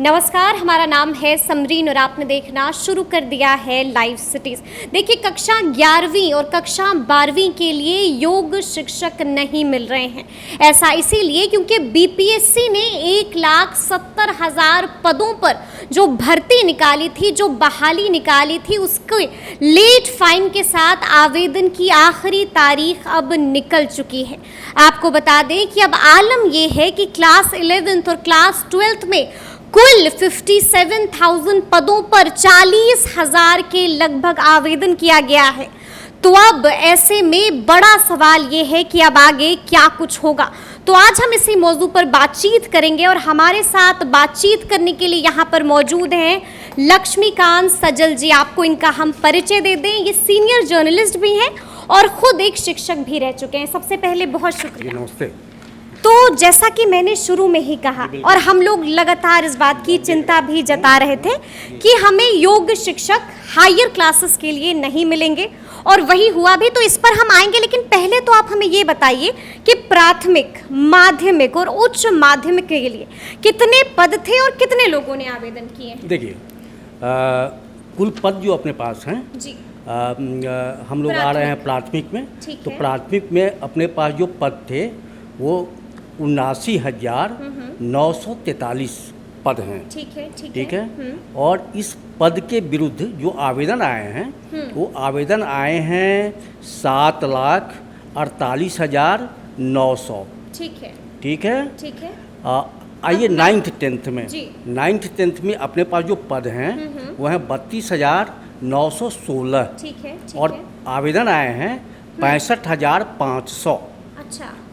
नमस्कार, हमारा नाम है समरीन और आपने देखना शुरू कर दिया है लाइव सिटीज़। देखिए, कक्षा 11वीं और कक्षा 12वीं के लिए योग शिक्षक नहीं मिल रहे हैं। ऐसा इसीलिए क्योंकि बीपीएससी ने 1,70,000 पदों पर जो भर्ती निकाली थी, जो बहाली निकाली थी, उसके लेट फाइन के साथ आवेदन की आखिरी तारीख अब निकल चुकी है। आपको बता दें कि अब आलम यह है कि क्लास 11th और क्लास 12th में कुल 57,000 पदों पर 40,000 के लगभग आवेदन किया गया है। तो अब ऐसे में बड़ा सवाल ये है कि अब आगे क्या कुछ होगा। तो आज हम इसी मौजू पर बातचीत करेंगे और हमारे साथ बातचीत करने के लिए यहाँ पर मौजूद हैं लक्ष्मीकांत सजल जी। आपको इनका हम परिचय दे दें। ये सीनियर जर्नलिस्ट भी हैं और खुद एक शिक्षक भी रह चुके हैं। सबसे पहले बहुत शुक्रिया। नमस्ते। तो जैसा कि मैंने शुरू में ही कहा और हम लोग लगातार इस बात की चिंता भी जता रहे थे कि हमें योग शिक्षक हायर क्लासेस के लिए नहीं मिलेंगे और वही हुआ भी। तो इस पर हम आएंगे, लेकिन पहले तो आप हमें ये बताइए कि प्राथमिक, माध्यमिक और उच्च माध्यमिक के लिए कितने पद थे और कितने लोगों ने आवेदन किए? देखिए, कुल पद जो अपने पास हैं जी, हम लोग आ रहे हैं प्राथमिक में। तो प्राथमिक में अपने पास जो पद थे वो 79,943 पद हैं। ठीक है। और इस पद के विरुद्ध जो आवेदन आए हैं वो आवेदन आए हैं 7,48,900। ठीक है। आइए 9th 10th में 9th 10th में अपने पास जो पद हैं वो हैं 32,916। और आवेदन आए हैं 65,500।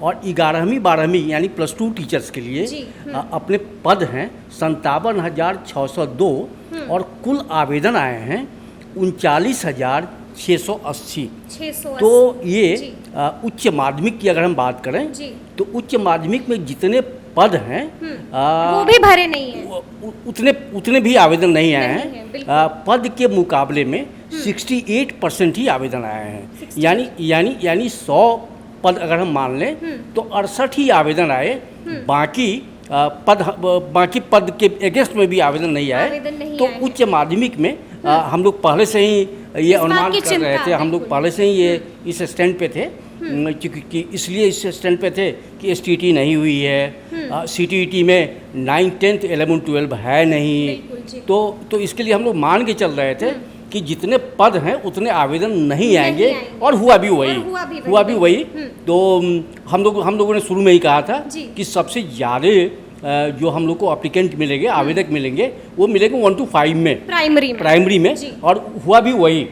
और 11वीं 12वीं यानी +2 टीचर्स के लिए अपने पद हैं 57,602। और कुल आवेदन आए हैं 39,680। तो ये उच्च माध्यमिक की अगर हम बात करें तो उच्च माध्यमिक में जितने पद हैं वो भी भरे नहीं हैं, उतने भी आवेदन नहीं आए हैं। पद के मुकाबले में 68% ही आवेदन आए हैं। यानी 100 पद अगर हम मान लें तो 68 ही आवेदन आए। बाकी पद के अगेंस्ट में भी आवेदन नहीं आए। तो उच्च माध्यमिक में हम लोग पहले से ही ये अनुमान कर रहे थे, हम लोग पहले से ही ये इस स्टैंड पे थे, क्योंकि इसलिए इस स्टैंड पे थे कि STT नहीं हुई है, CTET में 9, 10, 11, 12 है नहीं। तो इसके लिए हम लोग मान के चल रहे थे कि जितने पद हैं उतने आवेदन नहीं आएंगे। और हुआ भी वही। तो हम लोगों ने शुरू में ही कहा था कि सबसे ज़्यादा जो हम लोग को एप्लीकेंट मिलेंगे, आवेदक मिलेंगे, वो मिलेंगे 1 to 5 में, प्राइमरी में। और हुआ भी वही।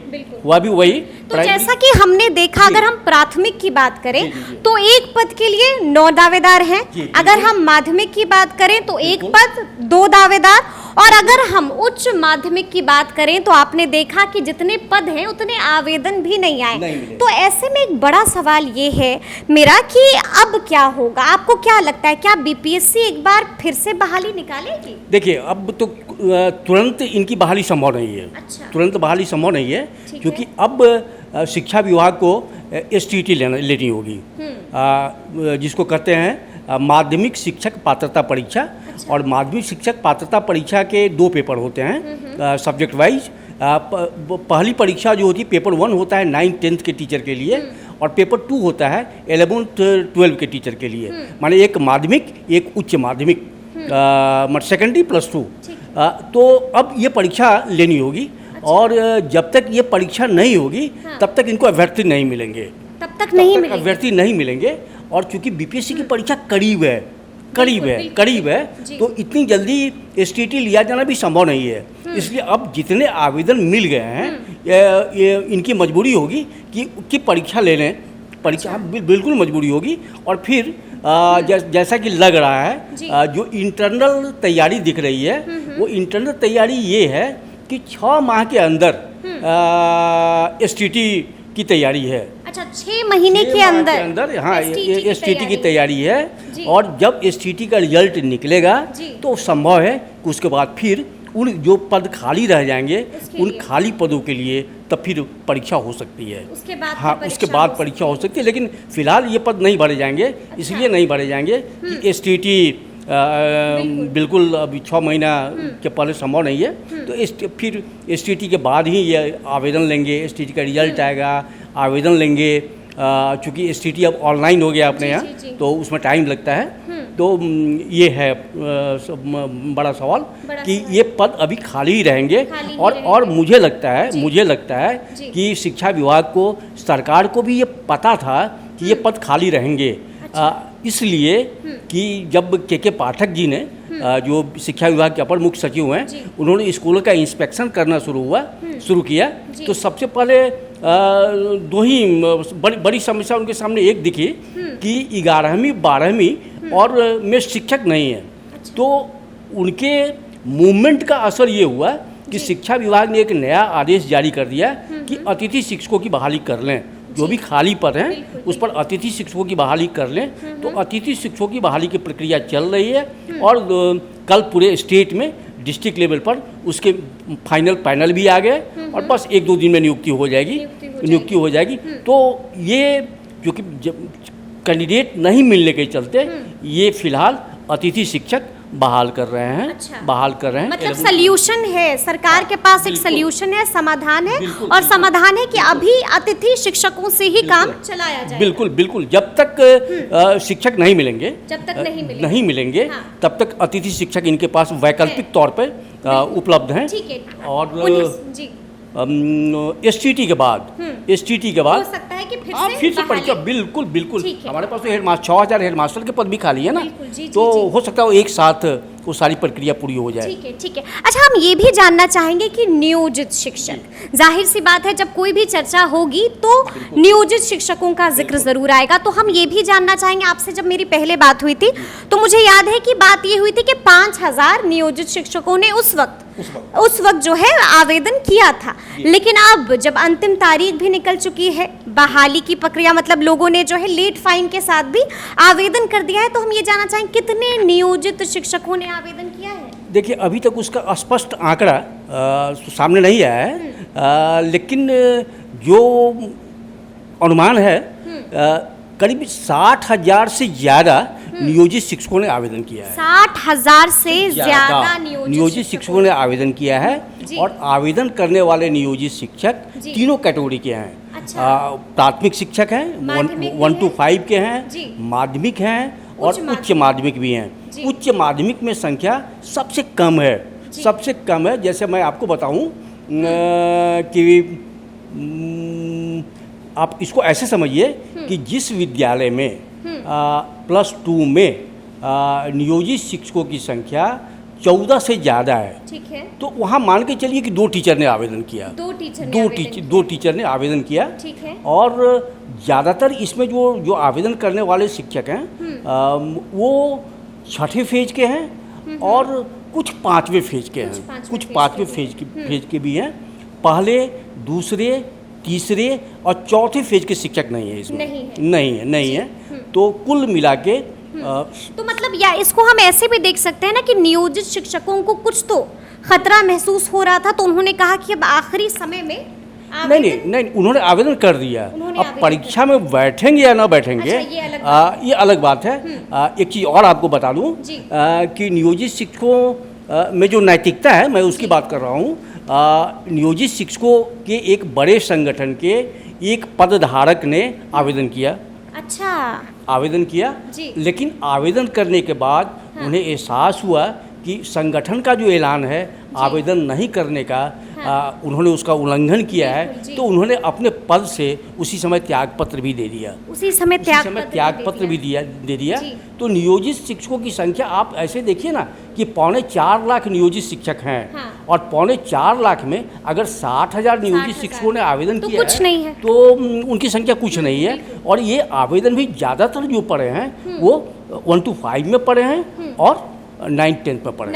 तो जैसा कि हमने देखा, अगर हम प्राथमिक की बात करें तो एक पद के लिए 9 दावेदार हैं। अगर हम माध्यमिक की बात करें तो एक पद 2 दावेदार। और अगर हम उच्च माध्यमिक की बात करें तो आपने देखा कि जितने पद हैं उतने आवेदन भी नहीं आए। तो ऐसे में एक बड़ा सवाल ये है मेरा कि अब क्या होगा? आपको क्या लगता है, क्या बीपीएससी एक बार फिर से बहाली निकालेगी? देखिए, अब तो तुरंत इनकी बहाली संभव नहीं है। तुरंत बहाली संभव नहीं है, क्योंकि अब शिक्षा विभाग को STT लेनी होगी, जिसको कहते हैं माध्यमिक शिक्षक पात्रता परीक्षा। और माध्यमिक शिक्षक पात्रता परीक्षा के 2 पेपर होते हैं सब्जेक्ट वाइज। पहली परीक्षा जो होती है पेपर 1 होता है 9, 10 के टीचर के लिए, और पेपर 2 होता है 11, 12 के टीचर के लिए। माने एक माध्यमिक, एक उच्च माध्यमिक, सेकेंडरी +2। तो अब ये परीक्षा लेनी होगी। और जब तक ये परीक्षा नहीं होगी तब तक इनको अभ्यर्थी नहीं मिलेंगे। अभ्यर्थी नहीं मिलेंगे। और चूंकि बीपीएससी की परीक्षा करीब है, तो इतनी जल्दी STT लिया जाना भी संभव नहीं है। इसलिए अब जितने आवेदन मिल गए हैं ये इनकी मजबूरी होगी कि परीक्षा ले लें। परीक्षा बिल्कुल मजबूरी होगी। और फिर जैसा कि लग रहा है जो इंटरनल तैयारी दिख रही है, वो इंटरनल तैयारी ये है कि 6 माह के अंदर STT की तैयारी है। अच्छा, 6 महीने के अंदर हाँ, ये STT की तैयारी है। और जब STT का रिजल्ट निकलेगा तो संभव है कि उसके बाद फिर उन जो पद खाली रह जाएंगे उन खाली पदों के लिए तब फिर परीक्षा हो सकती है। उसके बाद परीक्षा हो सकती है। लेकिन फिलहाल ये पद नहीं भरे जाएंगे। इसलिए नहीं भरे जाएंगे कि STT बिल्कुल अभी 6 महीना के पहले संभव नहीं है। तो फिर STT के बाद ही ये आवेदन लेंगे, STT का रिजल्ट आएगा, आवेदन लेंगे। चूँकि STT अब ऑनलाइन हो गया अपने यहाँ, तो उसमें टाइम लगता है। तो ये है बड़ा सवाल कि ये पद अभी खाली ही रहेंगे। और मुझे लगता है कि शिक्षा विभाग को, सरकार को भी ये पता था कि ये पद खाली रहेंगे। इसलिए कि जब के पाठक जी ने जो शिक्षा विभाग के अपर मुख्य सचिव हैं, उन्होंने स्कूलों का इंस्पेक्शन करना शुरू किया, तो सबसे पहले दो ही बड़ी समस्या उनके सामने एक दिखी कि 11वीं 12वीं और में शिक्षक नहीं है। तो उनके मूवमेंट का असर ये हुआ कि शिक्षा विभाग ने एक नया आदेश जारी कर दिया कि अतिथि शिक्षकों की बहाली कर लें। जो भी खाली पद हैं उस पर अतिथि शिक्षकों की बहाली कर लें। तो अतिथि शिक्षकों की बहाली की प्रक्रिया चल रही है और कल पूरे स्टेट में डिस्ट्रिक्ट लेवल पर उसके फाइनल पैनल भी आ गए और बस 1-2 दिन में नियुक्ति हो जाएगी। तो ये क्योंकि कैंडिडेट नहीं मिलने के चलते ये फिलहाल अतिथि शिक्षक बहाल कर रहे हैं। मतलब सल्यूशन है, सरकार के पास एक सल्यूशन है, समाधान है, और समाधान है कि अभी अतिथि शिक्षकों से ही काम चलाया जाए। बिल्कुल जब तक शिक्षक नहीं मिलेंगे, हाँ। तब तक अतिथि शिक्षक इनके पास वैकल्पिक तौर पे उपलब्ध हैं। और STT के बाद हो सकता है कि फिर से परीक्षा बिल्कुल हमारे पास तो 6000 हेडमास्टर के पद भी खाली है ना, तो हो सकता है एक साथ वो सारी प्रक्रिया पूरी हो जाए। ठीक है। अच्छा, हम ये भी जानना चाहेंगे कि नियोजित शिक्षक, जाहिर सी बात है जब कोई भी चर्चा होगी तो नियोजित शिक्षकों का जिक्र जरूर आएगा। तो हम ये भी जानना चाहेंगे आपसे, जब मेरी पहले बात हुई थी तो मुझे याद है कि बात ये हुई थी कि 5000 नियोजित शिक्षकों ने उस वक्त जो है आवेदन किया था। लेकिन अब जब अंतिम तारीख भी निकल चुकी है, बहाली की प्रक्रिया मतलब लोगों ने जो है लेट फाइन के साथ भी आवेदन कर दिया है, तो हम ये जानना चाहेंगे कितने नियोजित शिक्षकों ने आवेदन किया है? देखिए, अभी तक उसका स्पष्ट आंकड़ा सामने नहीं आया है, लेकिन जो अनुमान है करीब 60,000 से ज़्यादा नियोजित शिक्षकों ने आवेदन किया है। 60,000 से ज़्यादा नियोजित शिक्षकों ने आवेदन किया है। और आवेदन करने वाले नियोजित शिक्षक तीनों कैटेगरी के हैं। प्राथमिक शिक्षक हैं, 1 to 5 के हैं, माध्यमिक हैं और उच्च माध्यमिक भी हैं। उच्च माध्यमिक में संख्या सबसे कम है। जैसे मैं आपको बताऊं कि आप इसको ऐसे समझिए कि जिस विद्यालय में +2 में नियोजित शिक्षकों की संख्या 14 से ज़्यादा है, ठीक है, तो वहाँ मान के चलिए कि 2 टीचर ने आवेदन किया। दो टीचर ने आवेदन किया, ठीक है। और ज़्यादातर इसमें जो आवेदन करने वाले शिक्षक हैं वो 6ठे फेज के हैं और कुछ 5वें फेज के हैं, कुछ 5वें फेज के भी हैं। पहले, दूसरे, तीसरे और चौथे फेज के शिक्षक नहीं है इसमें, नहीं है। तो कुल मिला के तो मतलब या इसको हम ऐसे भी देख सकते हैं ना कि नियोजित शिक्षकों को कुछ तो खतरा महसूस हो रहा था, तो उन्होंने कहा कि अब आखिरी समय में नहीं, उन्होंने आवेदन कर दिया। अब परीक्षा में बैठेंगे या ना बैठेंगे, ये अलग बात है। एक चीज़ और आपको बता दूं कि नियोजित शिक्षकों में जो नैतिकता है, मैं उसकी बात कर रहा हूँ। नियोजित शिक्षकों के एक बड़े संगठन के एक पदधारक ने आवेदन किया। अच्छा, आवेदन किया, लेकिन आवेदन करने के बाद उन्हें एहसास हुआ कि संगठन का जो ऐलान है आवेदन नहीं करने का, उन्होंने उसका उल्लंघन किया है, तो उन्होंने अपने पद से उसी समय त्यागपत्र भी दे दिया। त्यागपत्र भी दे दिया। तो नियोजित शिक्षकों की संख्या आप ऐसे देखिए ना कि 4.25 लाख नियोजित शिक्षक हैं, और 4.25 लाख में अगर 60,000 नियोजित शिक्षकों ने आवेदन किया है तो उनकी संख्या कुछ नहीं है। और ये आवेदन भी ज़्यादातर जो पढ़े हैं वो 1 to 5 में पढ़े हैं और 9th-10th में पढ़े।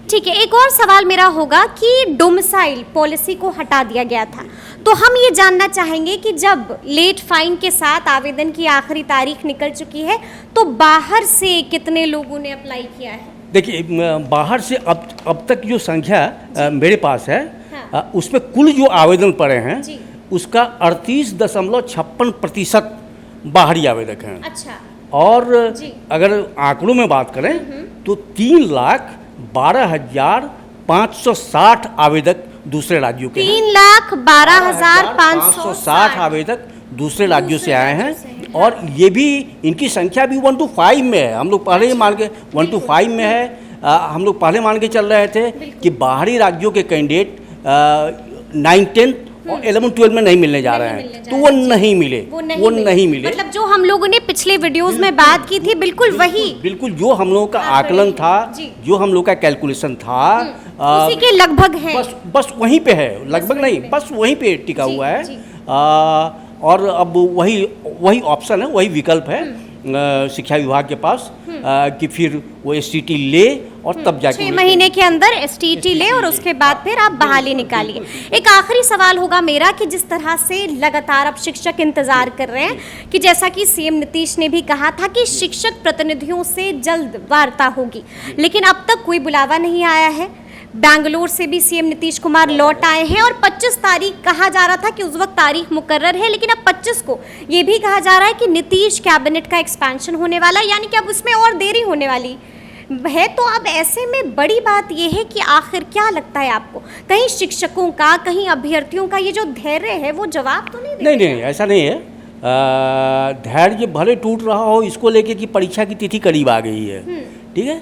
ठीक है, एक और सवाल मेरा होगा कि डोमिसाइल पॉलिसी को हटा दिया गया था, तो हम ये जानना चाहेंगे कि जब लेट फाइन के साथ आवेदन की आखिरी तारीख निकल चुकी है तो बाहर से कितने लोगों ने अप्लाई किया है? देखिए, बाहर से अब तक जो संख्या मेरे पास है, उसमें कुल जो आवेदन पड़े हैं उसका 38.56% बाहरी आवेदक हैं। अच्छा, और जी। अगर आंकड़ों में बात करें तो 3,12,560 आवेदक दूसरे राज्यों के हैं। 3,12,560 आवेदक दूसरे राज्यों से आए हैं और ये भी इनकी संख्या भी 1 to 5 में है। हम लोग पहले ही मान के 1 to 5 में है। हम लोग पहले मान के चल रहे थे कि बाहरी राज्यों के कैंडिडेट 9, 10 और 11, 12 में नहीं मिलने जा रहे हैं, तो वो नहीं मिले, वो नहीं मिले। मतलब जो हम लोगों ने पिछले वीडियोस में बात की थी बिल्कुल वही, बिल्कुल जो हम लोगों का आकलन था, जो हम लोग का कैलकुलेशन था, उसी के लगभग है। बस वहीं पे है, लगभग नहीं, बस वहीं पे टिका हुआ है। और अब वही ऑप्शन है, वही विकल्प है शिक्षा विभाग के पास कि फिर वो STT ले और तब जाके 6 महीने के अंदर STT ले और उसके बाद फिर आप बहाली निकालिए। एक आखिरी सवाल होगा मेरा कि जिस तरह से लगातार अब शिक्षक इंतजार कर रहे हैं कि जैसा कि CM नीतीश ने भी कहा था कि शिक्षक प्रतिनिधियों से जल्द वार्ता होगी, लेकिन अब तक कोई बुलावा नहीं आया है। बैंगलोर से भी CM नीतीश कुमार लौट आए हैं और 25 तारीख कहा जा रहा था कि उस वक्त तारीख मुकर्रर है, लेकिन अब 25 को ये भी कहा जा रहा है कि नीतीश कैबिनेट का एक्सपेंशन होने वाला है, यानी कि अब उसमें और देरी होने वाली है। तो अब ऐसे में बड़ी बात यह है कि आखिर क्या लगता है आपको, कहीं शिक्षकों का, कहीं अभ्यर्थियों का ये जो धैर्य है वो जवाब तो नहीं देगा? नहीं, ऐसा नहीं है। धैर्य भले टूट रहा हो इसको लेके कि परीक्षा की तिथि करीब आ गई है, ठीक है,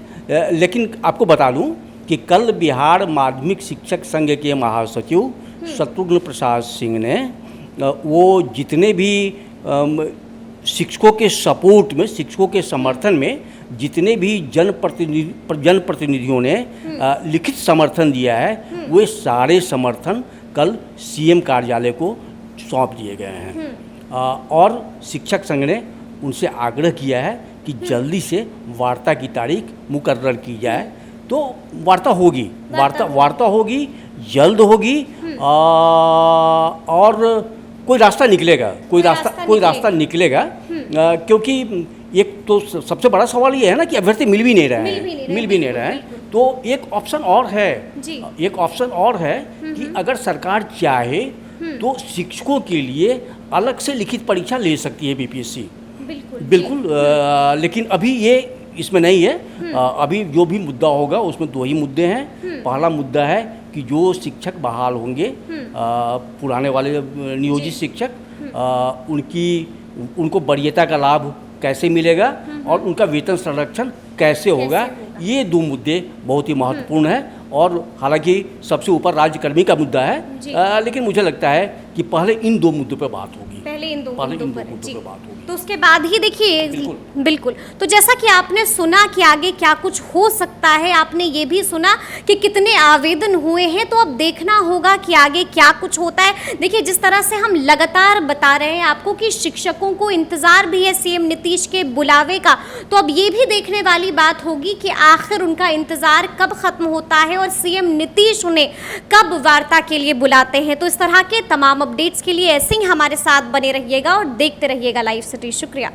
लेकिन आपको बता दूं कि कल बिहार माध्यमिक शिक्षक संघ के महासचिव शत्रुघ्न प्रसाद सिंह ने वो जितने भी शिक्षकों के सपोर्ट में, शिक्षकों के समर्थन में जितने भी जनप्रतिनिधियों ने लिखित समर्थन दिया है, वे सारे समर्थन कल CM कार्यालय को सौंप दिए गए हैं। और शिक्षक संघ ने उनसे आग्रह किया है कि जल्दी से वार्ता की तारीख मुकर्रर की जाए। तो वार्ता होगी, वार्ता होगी, जल्द होगी और कोई रास्ता निकलेगा, कोई रास्ता निकलेगा क्योंकि एक तो सबसे बड़ा सवाल ये है ना कि अभ्यर्थी मिल भी नहीं रहे हैं। तो एक ऑप्शन और है कि अगर सरकार चाहे तो शिक्षकों के लिए अलग से लिखित परीक्षा ले सकती है BPSC, बिल्कुल। लेकिन अभी ये इसमें नहीं है। अभी जो भी मुद्दा होगा उसमें 2 ही मुद्दे हैं। पहला मुद्दा है कि जो शिक्षक बहाल होंगे, पुराने वाले नियोजित शिक्षक, उनको वरीयता का लाभ कैसे मिलेगा और उनका वेतन संरक्षण कैसे होगा। ये 2 मुद्दे बहुत ही महत्वपूर्ण हैं और हालांकि सबसे ऊपर राज्यकर्मी का मुद्दा है, लेकिन मुझे लगता है कि पहले इन 2 मुद्दों पर बात होगी, पहले इन दो मुद्दों पर बात होगी, तो उसके बाद ही देखिए। बिल्कुल। तो जैसा कि आपने सुना कि आगे क्या कुछ हो सकता है, आपने ये भी सुना कि कितने आवेदन हुए हैं, तो अब देखना होगा कि आगे क्या कुछ होता है। देखिए जिस तरह से हम लगातार बता रहे हैं आपको कि शिक्षकों को इंतजार भी है CM नीतीश के बुलावे का, तो अब ये भी देखने वाली बात होगी कि आखिर उनका इंतजार कब खत्म होता है और CM नीतीश उन्हें कब वार्ता के लिए बुलाते हैं। तो इस तरह के तमाम अपडेट्स के लिए ऐसे ही हमारे साथ बने रहिएगा और देखते रहिएगा लाइव सिटी। शुक्रिया।